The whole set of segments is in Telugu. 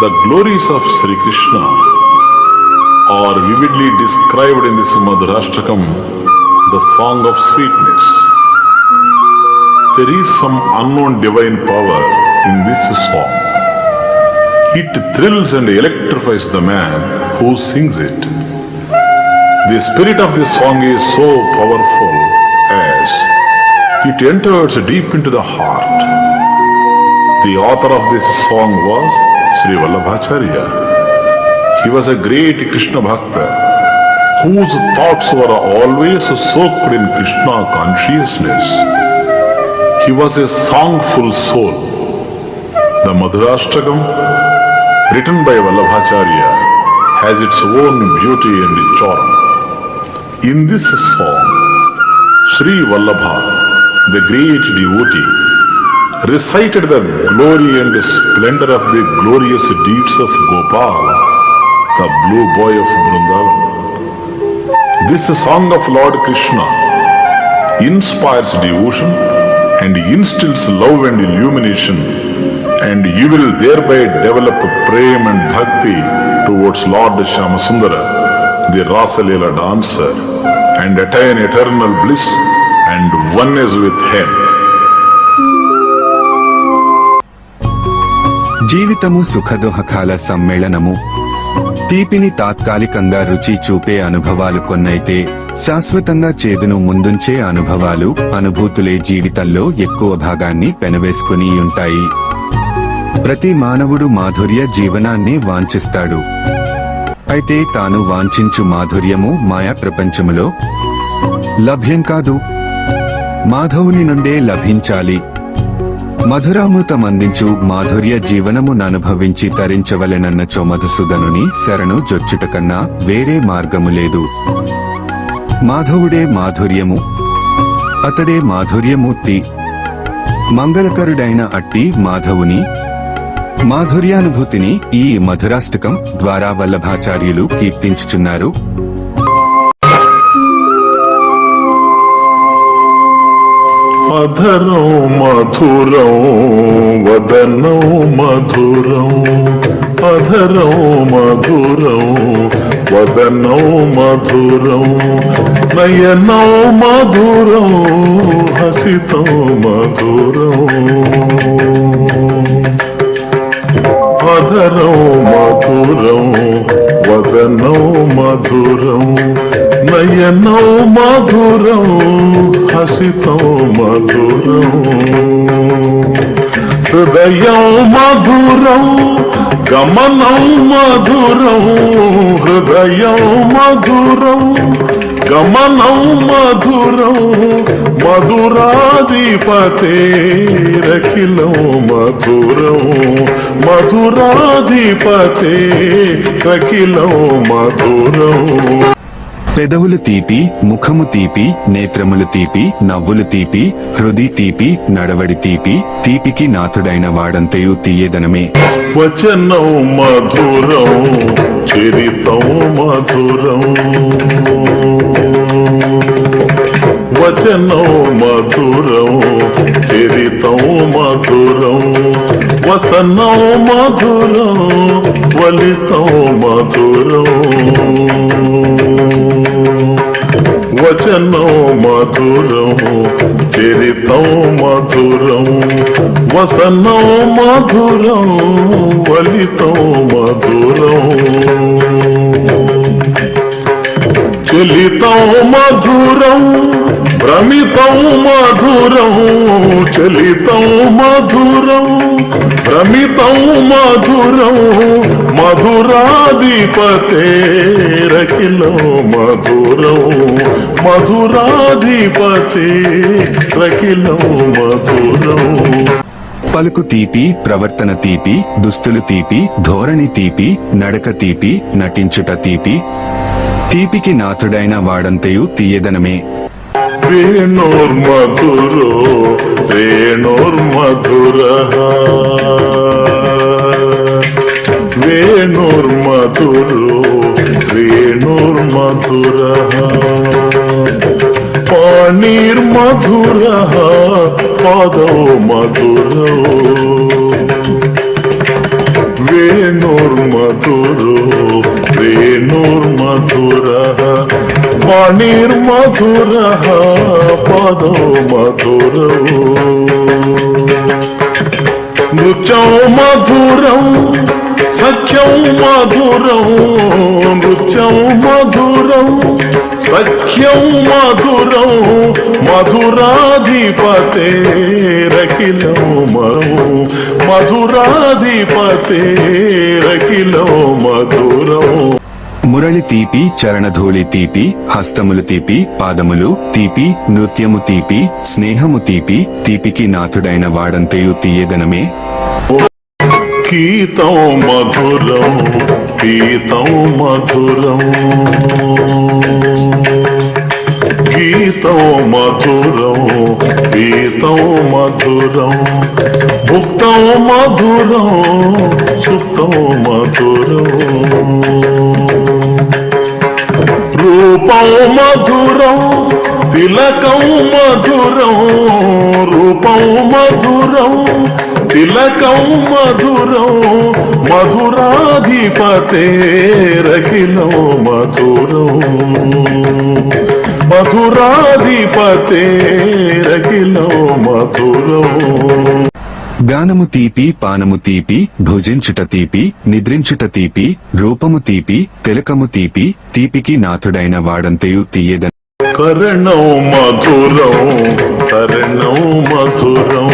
The glories of Sri Krishna are vividly described in this Madhurashtakam, the song of sweetness. There is some unknown divine power in this song. It thrills and electrifies the man who sings it. The spirit of this song is so powerful as it enters deep into the heart. The author of this song was Sri Vallabhacharya. He was a great Krishna Bhakta whose thoughts were always soaked in Krishna consciousness. He was a songful soul. The Madhurashtakam, written by Vallabhacharya, has its own beauty and charm. In this song, Sri Vallabha, the great devotee, recited the glory and splendor of the glorious deeds of Gopal, the blue boy of Vrindavan. This song of Lord Krishna inspires devotion and instills love and illumination, and you will thereby develop prem and bhakti towards Lord Shyamasundara, the Rasa Leela dancer, and attain eternal bliss and oneness with him. జీవితము సుఖదుహకాల సమ్మేళనము. తీపిని తాత్కాలికంగా రుచి చూపే అనుభవాలు కొన్నైతే శాశ్వతంగా చేదును ముందుంచే అనుభూతులే జీవితంలో ఎక్కువ భాగాన్ని పెనవేసుకుని ఉంటాయి. ప్రతి మానవుడు మాధుర్య జీవనాన్ని వాంఛిస్తాడు. అయితే తాను వాంఛించు మాధుర్యము మాయా ప్రపంచములో లభ్యం కాదు, మాధవుని నుండే లభించాలి. మధురామృతమందించు మాధుర్య జీవనముననుభవించి తరించవలెనన్నచో మధుసూదనుని శరణు జొచ్చుట కన్నా వేరే మార్గము లేదు. మాధవుడే మాధుర్యము, అతడే మాధుర్యమూర్తి. మంగళకరుడైన అట్టి మాధవుని మాధుర్యానుభూతిని ఈ మధురాష్టకం ద్వారా వల్లభాచార్యులు కీర్తించుచున్నారు. అధరం మధురం వదనం మధురం, అధరం మధురం వదనం మధురం, నయనం మధురం హసితం మధురం. అధరం మధురం వదనం మధురం, నయనం మధురం హసితం మధురం. హృదయం మధురం గమనం మధురం, హృదయం మధురం గమనం మధురం, మధురాధిపతేరఖిలం మధురం, మధురాధిపతేరఖిలం మధురం. పెదవులు తీపి, ముఖము తీపి, నేత్రములు తీపి, నవ్వులు తీపి, హృది తీపి, నడవడి తీపి, తీపికి నాథుడైన వాడంతయు తీయదనమే. వచనం మధురం చరితం మధురం, వచనం మధురం చరితం మధురం, వసనం మధురం వలితం మధురం. వచనం మధురం చరితం మధురం, వసనం మధురం వలితం మధురం. చలితం మధురం భ్రమితం మధురం, చలితం మధురం భ్రమితం మధురం, మధురాధిపతేరఖిలం మధురం, మధురాధిపతేరఖిలం మధురం. పలుకు తీపి, ప్రవర్తన తీపి, దుస్తులు తీపి, ధోరణి తీపి, నడక తీపి, నటించుట తీపి, తీపికి నాథుడైన వాడంతయు తీయదనమే. వేణోర్మధురో వేణోర్మధురః, వేణోర్మధురో వేణోర్మధురః, పాణిర్మధురః పాదౌ మధురౌ. వేణుర్మధురో వేణుర్మధురః వాణిర్మధురః పదో మధురో నృత్యం మధురం సఖ్యం మధురం నృత్యం మధురం సఖ్యం మధురం మధురాధిపతేరఖిలం మధురాధిపతేరఖిలం మధురం మురళి తీపి, చరణధూళి తీపి, హస్తములు తీపి, పాదములు తీపి, నృత్యము తీపి, స్నేహము తీపి, తీపికి నాథుడైన వాడంతయు తీయదనమే. గీతం మధురం గీతం మధురం గీతం మధురం గీతం మధురం భుక్తం మధురం సుప్తం మధురం రూపం మధురం తిలకం మధురం రూపం మధురం తిలకం మధురం మధురాధిపతేరఖిలం మధురం మధురాధిపతేరఖిలం మధురం గానము తీపి, పానము తీపి, భుజించుట తీపి, నిద్రించుట తీపి, రూపము తీపి, తిలకము తీపి, తీపికి నాథుడైన వాడంతయు తీయదన. కరణం మధురం కరణం మధురం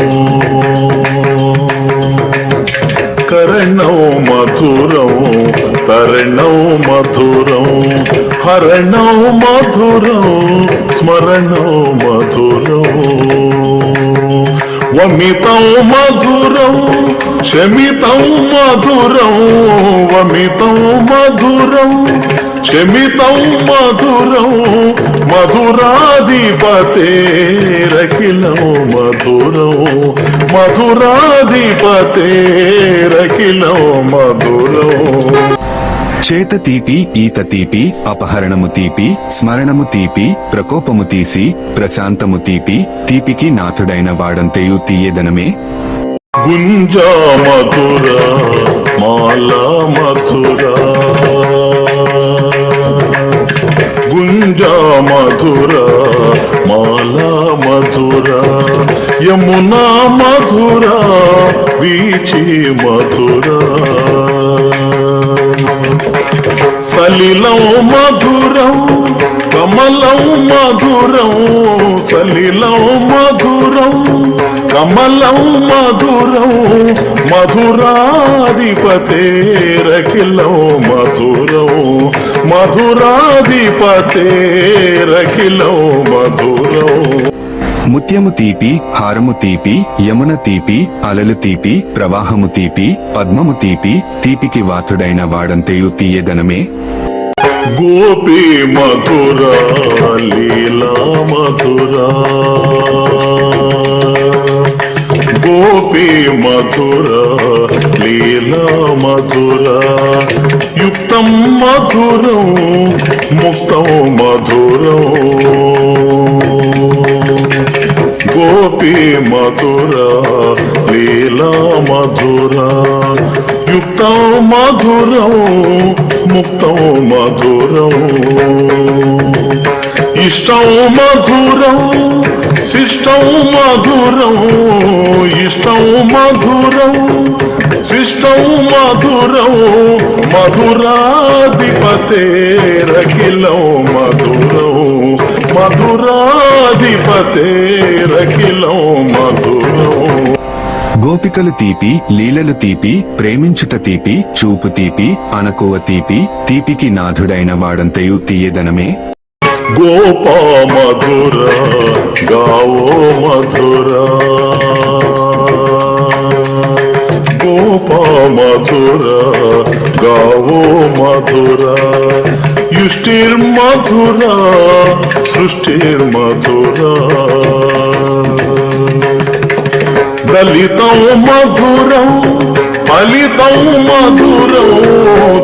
కరణం మధురం తరణం మధురం హరణం మధురం స్మరణం మధురం వమితం మధురం శమితం మధురం వమితం మధురం శమితం మధురం మధురాధిపతేరఖిలం మధురం మధురాధిపతేరఖిలం మధురం చేత తీపి, ఈత తీపి, అపహరణము తీపి, స్మరణము తీపి, ప్రకోపము తీసి, ప్రశాంతము తీపి, తీపికి నాథుడైన వాడంతయు తీయదనమే. గుంజా మధుర మాలా మధుర గుంజా మధుర మాలా మధుర యమునా మధుర వీచి మధుర సలిలం మధురం కమలం మధురం సలిలం మధురం కమలం మధురం మధురాధిపతేరఖిలం మధురం మధురాధిపతేరఖిలం మధురం ముత్యము తీపి, హారము తీపి, యమున తీపి, అలలు తీపి, ప్రవాహము తీపి, పద్మము తీపి, తీపికి వాతుడైన వాడంతయు తీయదనమే. గోపీ మధుర లీలా మధుర గోపీ మధుర లీలా మధుర యుక్తం మధురం ముక్తం మధురం గోపీ మధుర లీలా మధుర యుక్తం మధురం ముక్తం మధురం ఇష్టం మధురం శిష్టం మధురం ఇష్టం మధురం శిష్టం మధురం మధురాధిపతేరఖిలం మధురం మధురాధిపతేరఖిలం మధురం గోపికలు తీపి, లీలలు తీపి, ప్రేమించుట తీపి, చూపు తీపి, అనకువ తీపి, తీపికి నాథుడైన వాడంతయు తీయదనమే. గోపా మధుర గావో మధుర గోపా మధుర గావో మధుర యుష్టిర్మధుర సృష్టిర్మధుర దళితం మధురం ఫలితం మధురం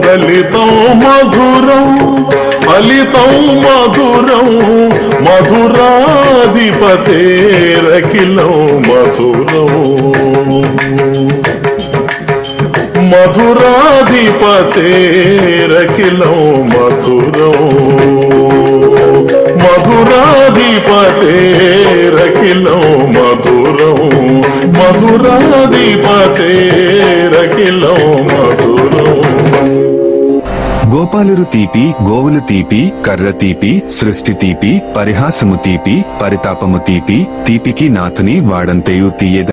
దళితం మధురం ఫలితం మధురం మధురాధిపతేరఖిలం మధురం మధురాధిపతేరఖిలం మధురం మధురాధిపతేరఖిలం మధురం మధురాధిపతేరఖిలం మధురం. గోపాలురు తీపి, గోవులు తీపి, కర్ర తీపి, సృష్టి తీపి, పరిహాసము తీపి, పరితాపము తీపి, తీపికి నాథుని వాడంతయు తీయెదనమే.